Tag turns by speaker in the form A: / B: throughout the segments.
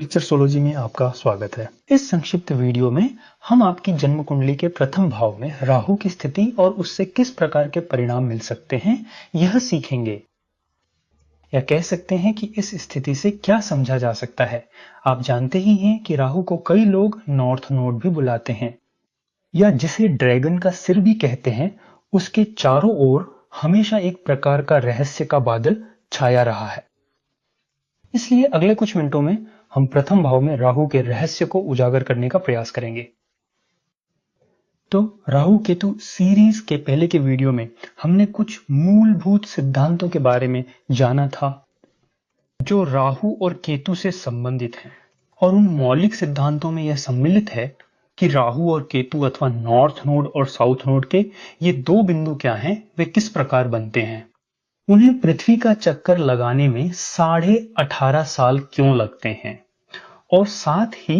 A: Astrology में आपका स्वागत है। इस संक्षिप्त वीडियो में हम आपकी जन्म कुंडली के प्रथम भाव में राहु की स्थिति और उससे किस प्रकार के परिणाम मिल सकते हैं यह सीखेंगे, या कह सकते हैं कि इस स्थिति से क्या समझा जा सकता है। आप जानते ही हैं कि राहु को कई लोग नॉर्थ नोड भी बुलाते हैं या जिसे ड्रैगन का सिर भी कहते हैं। उसके चारों ओर हमेशा एक प्रकार का रहस्य का बादल छाया रहा है। इसलिए अगले कुछ मिनटों में हम प्रथम भाव में राहु के रहस्य को उजागर करने का प्रयास करेंगे। तो राहु केतु सीरीज के पहले के वीडियो में हमने कुछ मूलभूत सिद्धांतों के बारे में जाना था जो राहु और केतु से संबंधित हैं, और उन मौलिक सिद्धांतों में यह सम्मिलित है कि राहु और केतु अथवा नॉर्थ नोड और साउथ नोड के ये दो बिंदु क्या हैं, वे किस प्रकार बनते हैं, उन्हें पृथ्वी का चक्कर लगाने में 18.5 साल क्यों लगते हैं, और साथ ही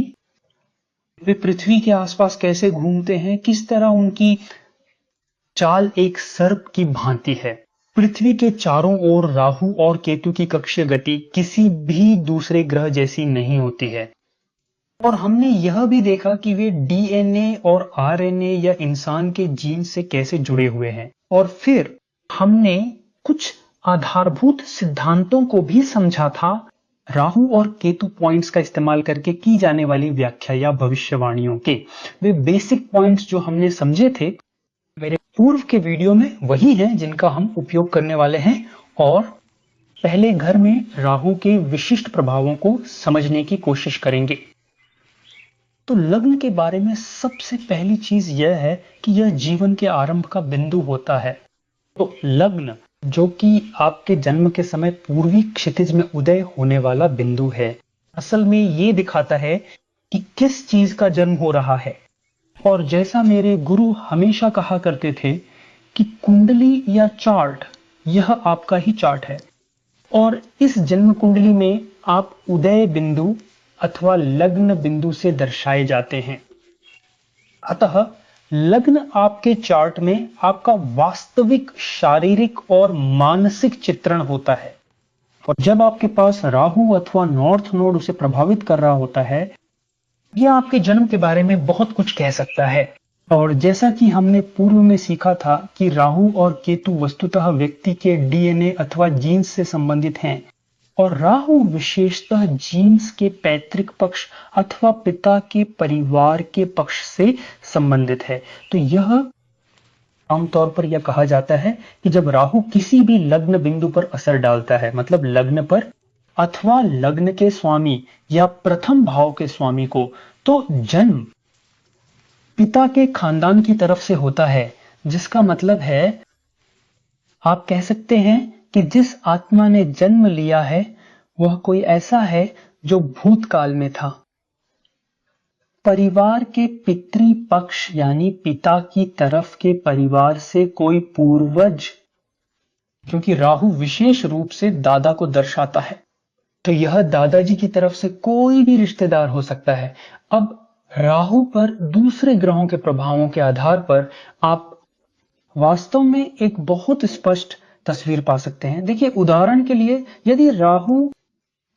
A: वे पृथ्वी के आसपास कैसे घूमते हैं, किस तरह उनकी चाल एक सर्प की भांति है। पृथ्वी के चारों ओर राहु और केतु की कक्षीय गति किसी भी दूसरे ग्रह जैसी नहीं होती है। और हमने यह भी देखा कि वे डीएनए और आरएनए या इंसान के जीन से कैसे जुड़े हुए हैं। और फिर हमने कुछ आधारभूत सिद्धांतों को भी समझा था राहु और केतु पॉइंट्स का इस्तेमाल करके की जाने वाली व्याख्या या भविष्यवाणियों के। वे बेसिक पॉइंट्स जो हमने समझे थे मेरे पूर्व के वीडियो में वही हैं जिनका हम उपयोग करने वाले हैं, और पहले घर में राहु के विशिष्ट प्रभावों को समझने की कोशिश करेंगे। तो लग्न के बारे में सबसे पहली चीज यह है कि यह जीवन के आरंभ का बिंदु होता है। तो लग्न जो कि आपके जन्म के समय पूर्वी क्षितिज में उदय होने वाला बिंदु है, असल में ये दिखाता है कि किस चीज का जन्म हो रहा है। और जैसा मेरे गुरु हमेशा कहा करते थे कि कुंडली या चार्ट यह आपका ही चार्ट है, और इस जन्म कुंडली में आप उदय बिंदु अथवा लग्न बिंदु से दर्शाए जाते हैं। अतः लग्न आपके चार्ट में आपका वास्तविक शारीरिक और मानसिक चित्रण होता है, और जब आपके पास राहु अथवा नॉर्थ नोड उसे प्रभावित कर रहा होता है, यह आपके जन्म के बारे में बहुत कुछ कह सकता है। और जैसा कि हमने पूर्व में सीखा था कि राहु और केतु वस्तुतः व्यक्ति के डीएनए अथवा जीन्स से संबंधित हैं, और राहु विशेषतः जीन्स के पैतृक पक्ष अथवा पिता के परिवार के पक्ष से संबंधित है। तो यह आमतौर पर यह कहा जाता है कि जब राहु किसी भी लग्न बिंदु पर असर डालता है, मतलब लग्न पर अथवा लग्न के स्वामी या प्रथम भाव के स्वामी को, तो जन्म पिता के खानदान की तरफ से होता है, जिसका मतलब है आप कह सकते हैं कि जिस आत्मा ने जन्म लिया है वह कोई ऐसा है जो भूतकाल में था। परिवार के पितृ पक्ष यानी पिता की तरफ के परिवार से कोई पूर्वज, क्योंकि राहु विशेष रूप से दादा को दर्शाता है, तो यह दादाजी की तरफ से कोई भी रिश्तेदार हो सकता है। अब राहु पर दूसरे ग्रहों के प्रभावों के आधार पर आप वास्तव में एक बहुत स्पष्ट तस्वीर पा सकते हैं। देखिए, उदाहरण के लिए यदि राहु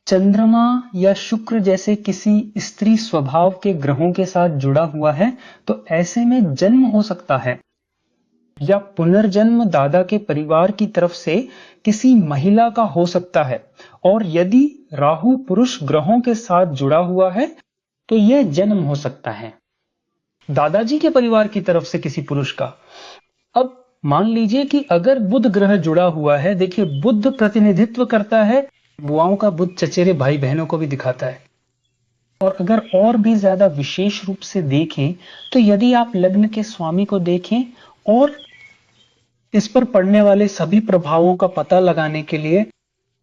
A: चंद्रमा या शुक्र जैसे किसी स्त्री स्वभाव के ग्रहों के साथ जुड़ा हुआ है, तो ऐसे में जन्म हो सकता है या पुनर्जन्म दादा के परिवार की तरफ से किसी महिला का हो सकता है। और यदि राहु पुरुष ग्रहों के साथ जुड़ा हुआ है तो यह जन्म हो सकता है दादाजी के परिवार की तरफ से किसी पुरुष का। अब मान लीजिए कि अगर बुध ग्रह जुड़ा हुआ है, देखिए बुध प्रतिनिधित्व करता है बुआओं का, बुध चचेरे भाई बहनों को भी दिखाता है। और अगर और भी ज्यादा विशेष रूप से देखें तो यदि आप लग्न के स्वामी को देखें और इस पर पड़ने वाले सभी प्रभावों का पता लगाने के लिए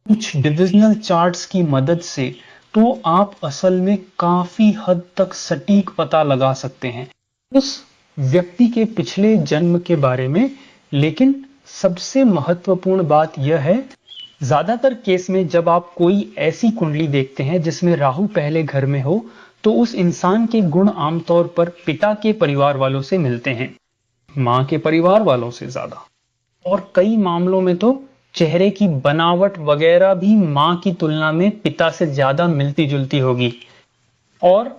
A: कुछ डिविजनल चार्ट्स की मदद से, तो आप असल में काफी हद तक सटीक पता लगा सकते हैं उस व्यक्ति के पिछले जन्म के बारे में। लेकिन सबसे महत्वपूर्ण बात यह है, ज्यादातर केस में जब आप कोई ऐसी कुंडली देखते हैं जिसमें राहु पहले घर में हो, तो उस इंसान के गुण आमतौर पर पिता के परिवार वालों से मिलते हैं, मां के परिवार वालों से ज्यादा, और कई मामलों में तो चेहरे की बनावट वगैरह भी मां की तुलना में पिता से ज्यादा मिलती जुलती होगी। और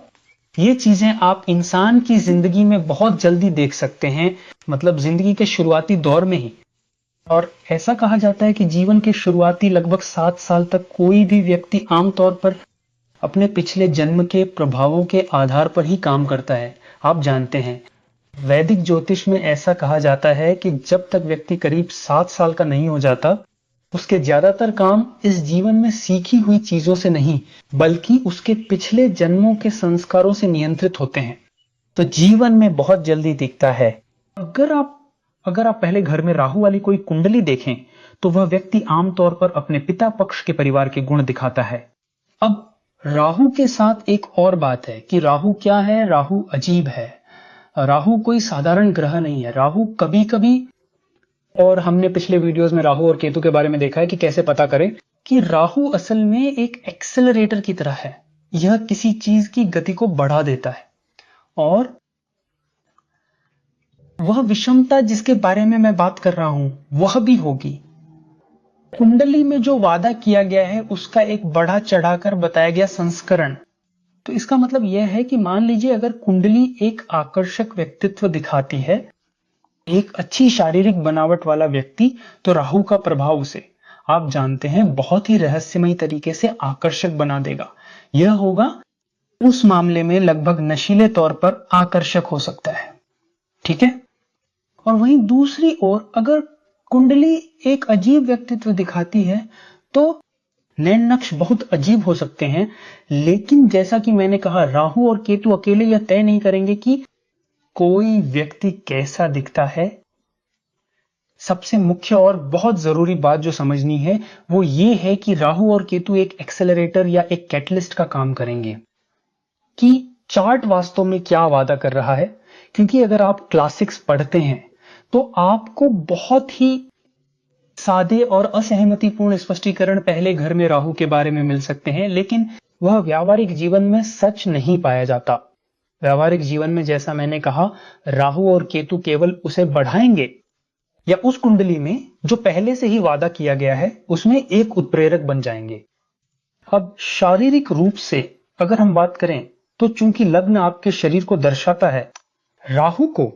A: ये चीजें आप इंसान की जिंदगी में बहुत जल्दी देख सकते हैं, मतलब जिंदगी के शुरुआती दौर में ही। और ऐसा कहा जाता है कि जीवन के शुरुआती लगभग 7 साल तक कोई भी व्यक्ति आमतौर पर अपने पिछले जन्म के प्रभावों के आधार पर ही काम करता है। आप जानते हैं, वैदिक ज्योतिष में ऐसा कहा जाता है कि जब तक व्यक्ति करीब 7 साल का नहीं हो जाता, उसके ज्यादातर काम इस जीवन में सीखी हुई चीजों से नहीं, बल्कि उसके पिछले जन्मों के संस्कारों से नियंत्रित होते हैं। तो जीवन में बहुत जल्दी दिखता है। अगर आप पहले घर में राहु वाली कोई कुंडली देखें, तो वह व्यक्ति आमतौर पर अपने पिता पक्ष के परिवार के गुण दिखाता है। अब राहु के साथ एक और बात है कि राहु क्या है? राहु अजीब है। राहु कोई साधारण ग्रह नहीं है। राहु कभी कभी, और हमने पिछले वीडियोस में राहु और केतु के बारे में देखा है कि कैसे पता करें कि राहु असल में एक एक्सेलरेटर की तरह है। यह किसी चीज की गति को बढ़ा देता है, और वह विषमता जिसके बारे में मैं बात कर रहा हूं वह भी होगी। कुंडली में जो वादा किया गया है उसका एक बढ़ा चढ़ाकर बताया गया संस्करण। तो इसका मतलब यह है कि मान लीजिए अगर कुंडली एक आकर्षक व्यक्तित्व दिखाती है, एक अच्छी शारीरिक बनावट वाला व्यक्ति, तो राहु का प्रभाव उसे, आप जानते हैं, बहुत ही रहस्यमयी तरीके से आकर्षक बना देगा। यह होगा उस मामले में लगभग नशीले तौर पर आकर्षक हो सकता है। ठीक है। और वहीं दूसरी ओर अगर कुंडली एक अजीब व्यक्तित्व दिखाती है, तो नैन नक्श बहुत अजीब हो सकते हैं। लेकिन जैसा कि मैंने कहा, राहु और केतु अकेले यह तय नहीं करेंगे कि कोई व्यक्ति कैसा दिखता है। सबसे मुख्य और बहुत जरूरी बात जो समझनी है वो ये है कि राहु और केतु एक एक्सेलरेटर या एक कैटलिस्ट का काम करेंगे कि चार्ट वास्तव में क्या वादा कर रहा है। क्योंकि अगर आप क्लासिक्स पढ़ते हैं तो आपको बहुत ही सादे और असहमतिपूर्ण स्पष्टीकरण पहले घर में राहु के बारे में मिल सकते हैं, लेकिन वह व्यावहारिक जीवन में सच नहीं पाया जाता। व्यावहारिक जीवन में, जैसा मैंने कहा, राहु और केतु केवल उसे बढ़ाएंगे, या उस कुंडली में जो पहले से ही वादा किया गया है उसमें एक उत्प्रेरक बन जाएंगे। अब शारीरिक रूप से अगर हम बात करें तो चूंकि लग्न आपके शरीर को दर्शाता है, राहु को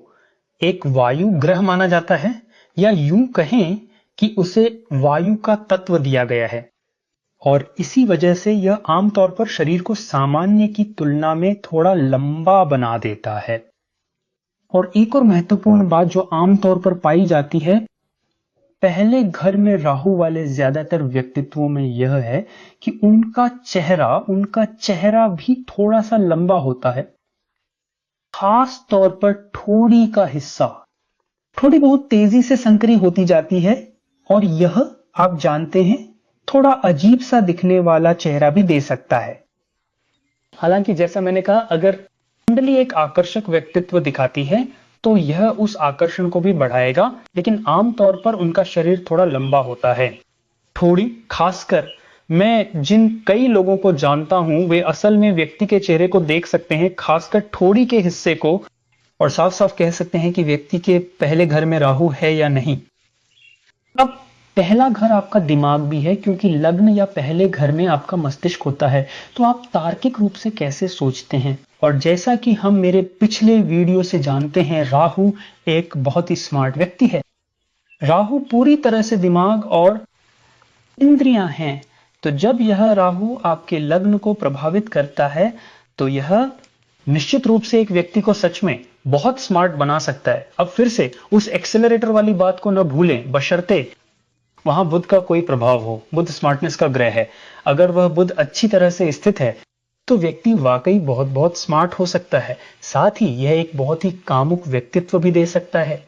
A: एक वायु ग्रह माना जाता है, या यूं कहें कि उसे वायु का तत्व दिया गया है, और इसी वजह से यह आमतौर पर शरीर को सामान्य की तुलना में थोड़ा लंबा बना देता है। और एक और महत्वपूर्ण बात जो आमतौर पर पाई जाती है पहले घर में राहु वाले ज्यादातर व्यक्तित्वों में, यह है कि उनका चेहरा भी थोड़ा सा लंबा होता है। खास तौर पर ठोड़ी का हिस्सा थोड़ी बहुत तेजी से संकरी होती जाती है, और यह आप जानते हैं थोड़ा अजीब सा दिखने वाला चेहरा भी दे सकता है। हालांकि जैसा मैंने कहा, अगर कुंडली एक आकर्षक व्यक्तित्व दिखाती है तो यह उस आकर्षण को भी बढ़ाएगा, लेकिन आमतौर पर उनका शरीर थोड़ा लंबा होता है। थोड़ी, खासकर मैं जिन कई लोगों को जानता हूं वे असल में व्यक्ति के चेहरे को देख सकते हैं, खासकर ठोड़ी के हिस्से को, और साफ साफ कह सकते हैं कि व्यक्ति के पहले घर में राहु है या नहीं। अब पहला घर आपका दिमाग भी है, क्योंकि लग्न या पहले घर में आपका मस्तिष्क होता है। तो आप तार्किक रूप से कैसे सोचते हैं, और जैसा कि हम मेरे पिछले वीडियो से जानते हैं, राहु एक बहुत ही स्मार्ट व्यक्ति है। राहु पूरी तरह से दिमाग और इंद्रियां हैं। तो जब यह राहु आपके लग्न को प्रभावित करता है तो यह निश्चित रूप से एक व्यक्ति को सच में बहुत स्मार्ट बना सकता है। अब फिर से उस एक्सेलरेटर वाली बात को न भूलें, बशर्ते वहां बुध का कोई प्रभाव हो। बुध स्मार्टनेस का ग्रह है। अगर वह बुध अच्छी तरह से स्थित है तो व्यक्ति वाकई बहुत बहुत स्मार्ट हो सकता है। साथ ही यह एक बहुत ही कामुक व्यक्तित्व भी दे सकता है,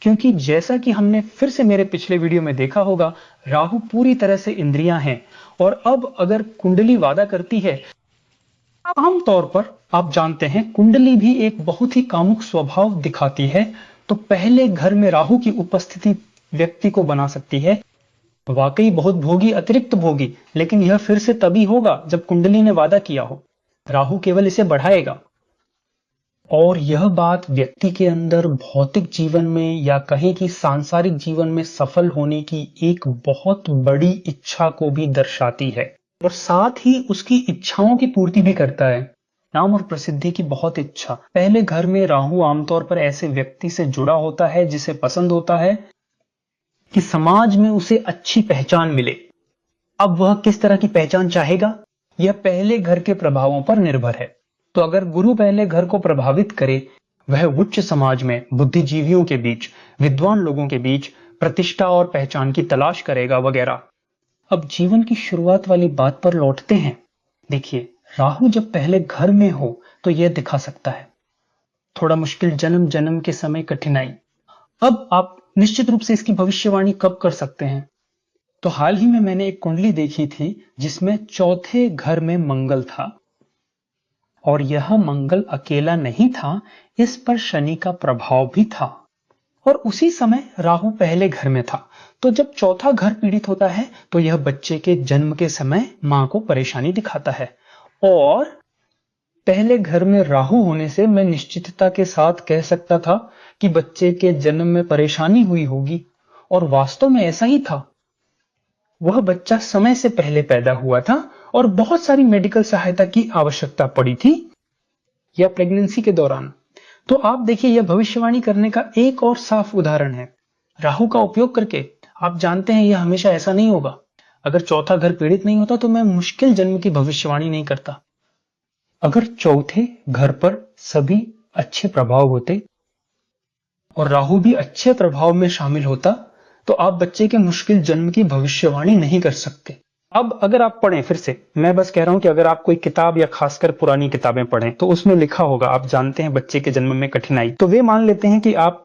A: क्योंकि जैसा कि हमने फिर से मेरे पिछले वीडियो में देखा होगा, राहु पूरी तरह से इंद्रियां हैं। और अब अगर कुंडली वादा करती है, आमतौर पर आप जानते हैं कुंडली भी एक बहुत ही कामुक स्वभाव दिखाती है, तो पहले घर में राहु की उपस्थिति व्यक्ति को बना सकती है वाकई बहुत भोगी, अतिरिक्त भोगी। लेकिन यह फिर से तभी होगा जब कुंडली ने वादा किया हो। राहु केवल इसे बढ़ाएगा। और यह बात व्यक्ति के अंदर भौतिक जीवन में या कहें कि सांसारिक जीवन में सफल होने की एक बहुत बड़ी इच्छा को भी दर्शाती है और साथ ही उसकी इच्छाओं की पूर्ति भी करता है। नाम और प्रसिद्धि की बहुत इच्छा। पहले घर में राहु आमतौर पर ऐसे व्यक्ति से जुड़ा होता है जिसे पसंद होता है कि समाज में उसे अच्छी पहचान मिले। अब वह किस तरह की पहचान चाहेगा, यह पहले घर के प्रभावों पर निर्भर है। तो अगर गुरु पहले घर को प्रभावित करे, वह उच्च समाज में बुद्धिजीवियों के बीच, विद्वान लोगों के बीच प्रतिष्ठा और पहचान की तलाश करेगा वगैरह। अब जीवन की शुरुआत वाली बात पर लौटते हैं। देखिए, राहु जब पहले घर में हो तो यह दिखा सकता है थोड़ा मुश्किल, जन्म जन्म के समय कठिनाई। अब आप निश्चित रूप से इसकी भविष्यवाणी कब कर सकते हैं? तो हाल ही में मैंने एक कुंडली देखी थी जिसमें चौथे घर में मंगल था और यह मंगल अकेला नहीं था, इस पर शनि का प्रभाव भी था और उसी समय राहु पहले घर में था। तो जब चौथा घर पीड़ित होता है तो यह बच्चे के जन्म के समय मां को परेशानी दिखाता है। और पहले घर में राहु होने से मैं निश्चितता के साथ कह सकता था कि बच्चे के जन्म में परेशानी हुई होगी और वास्तव में ऐसा ही था। वह बच्चा समय से पहले पैदा हुआ था और बहुत सारी मेडिकल सहायता की आवश्यकता पड़ी थी या प्रेगनेंसी के दौरान। तो आप देखिए, यह भविष्यवाणी करने का एक और साफ उदाहरण है। राहु का उपयोग करके आप जानते हैं यह हमेशा ऐसा नहीं होगा। अगर चौथा घर पीड़ित नहीं होता तो मैं मुश्किल जन्म की भविष्यवाणी नहीं करता। अगर चौथे घर पर सभी अच्छे प्रभाव होते और राहु भी अच्छे प्रभाव में शामिल होता तो आप बच्चे के मुश्किल जन्म की भविष्यवाणी नहीं कर सकते। अब अगर आप पढ़ें, फिर से मैं बस कह रहा हूं कि अगर आप कोई किताब या खासकर पुरानी किताबें पढ़ें तो उसमें लिखा होगा, आप जानते हैं बच्चे के जन्म में कठिनाई, तो वे मान लेते हैं कि आप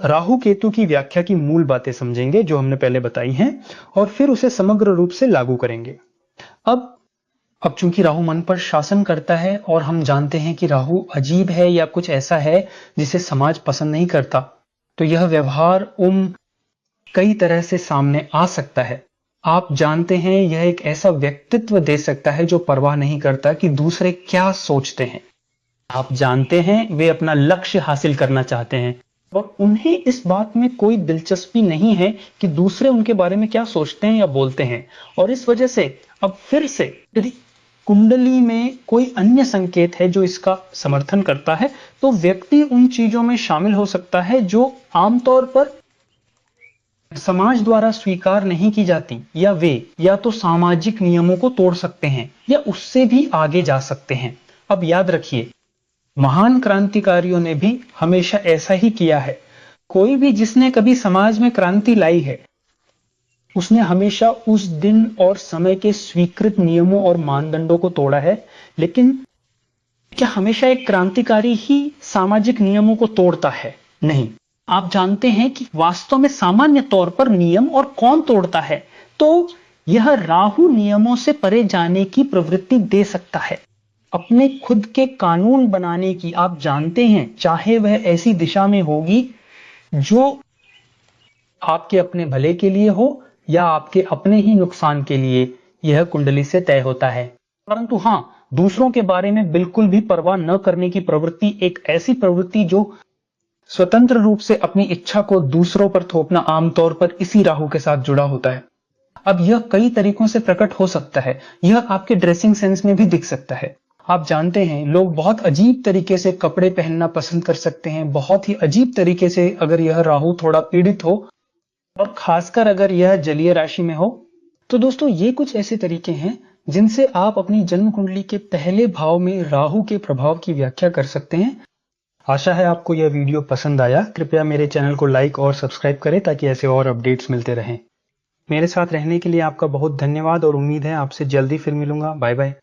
A: राहु केतु की व्याख्या की मूल बातें समझेंगे जो हमने पहले बताई हैं और फिर उसे समग्र रूप से लागू करेंगे। अब चूंकि राहु मन पर शासन करता है और हम जानते हैं कि राहु अजीब है या कुछ ऐसा है जिसे समाज पसंद नहीं करता, तो यह व्यवहार कई तरह से सामने आ सकता है। आप जानते हैं यह एक ऐसा व्यक्तित्व दे सकता है जो परवाह नहीं करता कि दूसरे क्या सोचते हैं। आप जानते हैं वे अपना लक्ष्य हासिल करना चाहते हैं और उन्हें इस बात में कोई दिलचस्पी नहीं है कि दूसरे उनके बारे में क्या सोचते हैं या बोलते हैं। और इस वजह से अब फिर से यदि कुंडली में कोई अन्य संकेत है जो इसका समर्थन करता है तो व्यक्ति उन चीजों में शामिल हो सकता है जो आमतौर पर समाज द्वारा स्वीकार नहीं की जाती, या वे या तो सामाजिक नियमों को तोड़ सकते हैं या उससे भी आगे जा सकते हैं। अब याद रखिए, महान क्रांतिकारियों ने भी हमेशा ऐसा ही किया है। कोई भी जिसने कभी समाज में क्रांति लाई है उसने हमेशा उस दिन और समय के स्वीकृत नियमों और मानदंडों को तोड़ा है। लेकिन क्या हमेशा एक क्रांतिकारी ही सामाजिक नियमों को तोड़ता है? नहीं। आप जानते हैं कि वास्तव में सामान्य तौर पर नियम और कौन तोड़ता है? तो यह राहु नियमों से परे जाने की प्रवृत्ति दे सकता है, अपने खुद के कानून बनाने की। आप जानते हैं, चाहे वह ऐसी दिशा में होगी जो आपके अपने भले के लिए हो या आपके अपने ही नुकसान के लिए, यह कुंडली से तय होता है। परंतु हां, दूसरों के बारे में बिल्कुल भी परवाह न करने की प्रवृत्ति एक ऐसी प्रवृत्ति जो स्वतंत्र रूप से अपनी इच्छा को दूसरों पर थोपना, आमतौर पर इसी राहु के साथ जुड़ा होता है। अब यह कई तरीकों से प्रकट हो सकता है। यह आपके ड्रेसिंग सेंस में भी दिख सकता है। आप जानते हैं लोग बहुत अजीब तरीके से कपड़े पहनना पसंद कर सकते हैं, बहुत ही अजीब तरीके से, अगर यह राहु थोड़ा पीड़ित हो और खासकर अगर यह जलीय राशि में हो। तो दोस्तों, ये कुछ ऐसे तरीके हैं जिनसे आप अपनी जन्म कुंडली के पहले भाव में राहु के प्रभाव की व्याख्या कर सकते हैं। आशा है आपको यह वीडियो पसंद आया। कृपया मेरे चैनल को लाइक और सब्सक्राइब करें ताकि ऐसे और अपडेट्स मिलते रहें। मेरे साथ रहने के लिए आपका बहुत धन्यवाद और उम्मीद है आपसे जल्दी फिर मिलूंगा। Bye bye.